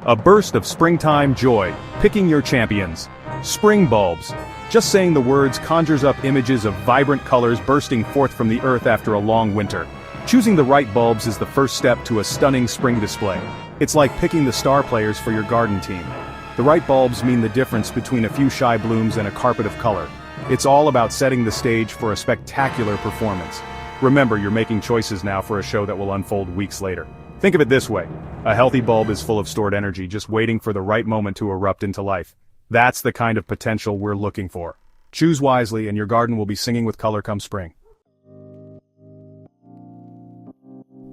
A burst of springtime joy, picking your champions. Spring bulbs. Just saying the words conjures up images of vibrant colors bursting forth from the earth after a long winter. Choosing the right bulbs is the first step to a stunning spring display. It's like picking the star players for your garden team. The right bulbs mean the difference between a few shy blooms and a carpet of color. It's all about setting the stage for a spectacular performance. Remember, you're making choices now for a show that will unfold weeks later. Think of it this way. A healthy bulb is full of stored energy, just waiting for the right moment to erupt into life. That's the kind of potential we're looking for. Choose wisely and your garden will be singing with color come spring.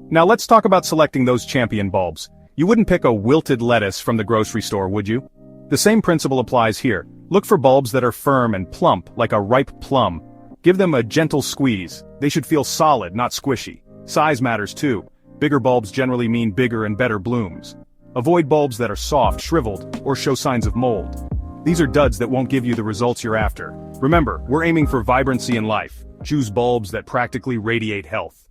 Now let's talk about selecting those champion bulbs. You wouldn't pick a wilted lettuce from the grocery store, would you? The same principle applies here. Look for bulbs that are firm and plump, like a ripe plum. Give them a gentle squeeze. They should feel solid, not squishy. Size matters too. Bigger bulbs generally mean bigger and better blooms. Avoid bulbs that are soft, shriveled, or show signs of mold. These are duds that won't give you the results you're after. Remember, we're aiming for vibrancy in life. Choose bulbs that practically radiate health.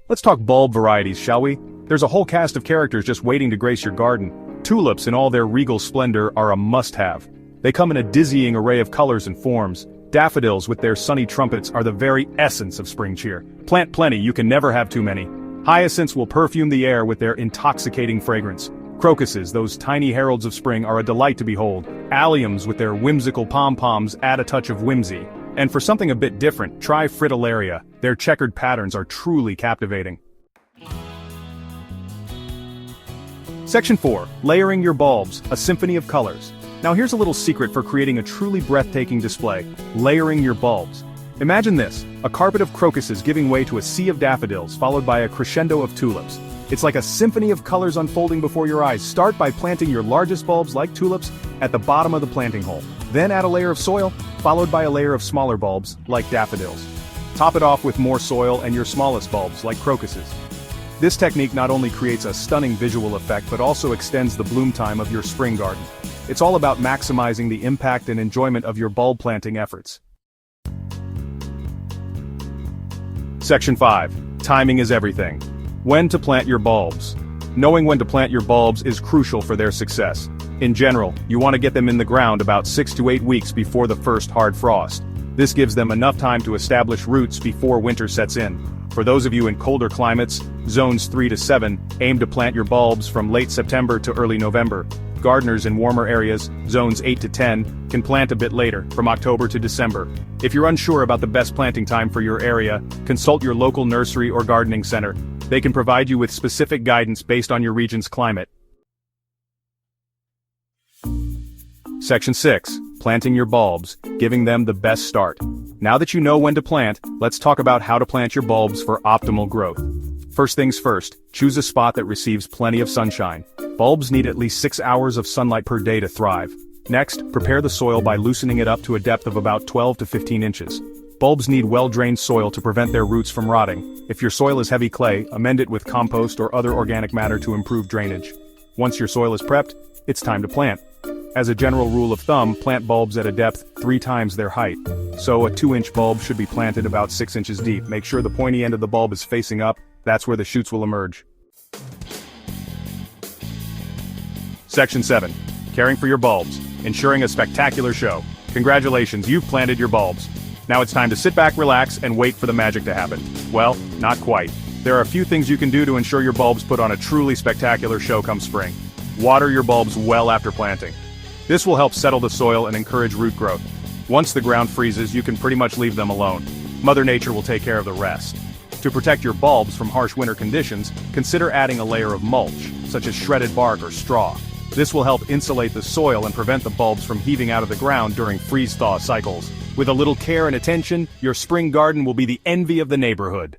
Let's talk bulb varieties, shall we? There's a whole cast of characters just waiting to grace your garden. Tulips in all their regal splendor are a must-have. They come in a dizzying array of colors and forms. Daffodils with their sunny trumpets are the very essence of spring cheer. Plant plenty, you can never have too many. Hyacinths will perfume the air with their intoxicating fragrance. Crocuses, those tiny heralds of spring, are a delight to behold. Alliums with their whimsical pom-poms add a touch of whimsy. And for something a bit different, try Fritillaria. Their checkered patterns are truly captivating. Section 4. Layering your bulbs, a symphony of colors. Now here's a little secret for creating a truly breathtaking display. Layering your bulbs. Imagine this, a carpet of crocuses giving way to a sea of daffodils followed by a crescendo of tulips. It's like a symphony of colors unfolding before your eyes. Start by planting your largest bulbs, like tulips, at the bottom of the planting hole. Then add a layer of soil, followed by a layer of smaller bulbs, like daffodils. Top it off with more soil and your smallest bulbs, like crocuses. This technique not only creates a stunning visual effect but also extends the bloom time of your spring garden. It's all about maximizing the impact and enjoyment of your bulb planting efforts. Section 5. Timing is everything. When to plant your bulbs. Knowing when to plant your bulbs is crucial for their success. In general, you want to get them in the ground about 6 to 8 weeks before the first hard frost. This gives them enough time to establish roots before winter sets in. For those of you in colder climates, zones 3 to 7, aim to plant your bulbs from late September to early November. Gardeners in warmer areas, zones 8 to 10, can plant a bit later, from October to December. If you're unsure about the best planting time for your area, consult your local nursery or gardening center. They can provide you with specific guidance based on your region's climate. Section 6. Planting your bulbs, giving them the best start. Now that you know when to plant, let's talk about how to plant your bulbs for optimal growth. First things first, choose a spot that receives plenty of sunshine. Bulbs need at least 6 hours of sunlight per day to thrive. Next, prepare the soil by loosening it up to a depth of about 12 to 15 inches. Bulbs need well-drained soil to prevent their roots from rotting. If your soil is heavy clay, amend it with compost or other organic matter to improve drainage. Once your soil is prepped, it's time to plant. As a general rule of thumb, plant bulbs at a depth 3 times their height. So a 2-inch bulb should be planted about 6 inches deep. Make sure the pointy end of the bulb is facing up. That's where the shoots will emerge. Section 7. Caring for your bulbs, ensuring a spectacular show. Congratulations, you've planted your bulbs. Now it's time to sit back, relax, and wait for the magic to happen. Well, not quite. There are a few things you can do to ensure your bulbs put on a truly spectacular show come spring. Water your bulbs well after planting. This will help settle the soil and encourage root growth. Once the ground freezes, you can pretty much leave them alone. Mother Nature will take care of the rest. To protect your bulbs from harsh winter conditions, consider adding a layer of mulch, such as shredded bark or straw. This will help insulate the soil and prevent the bulbs from heaving out of the ground during freeze-thaw cycles. With a little care and attention, your spring garden will be the envy of the neighborhood.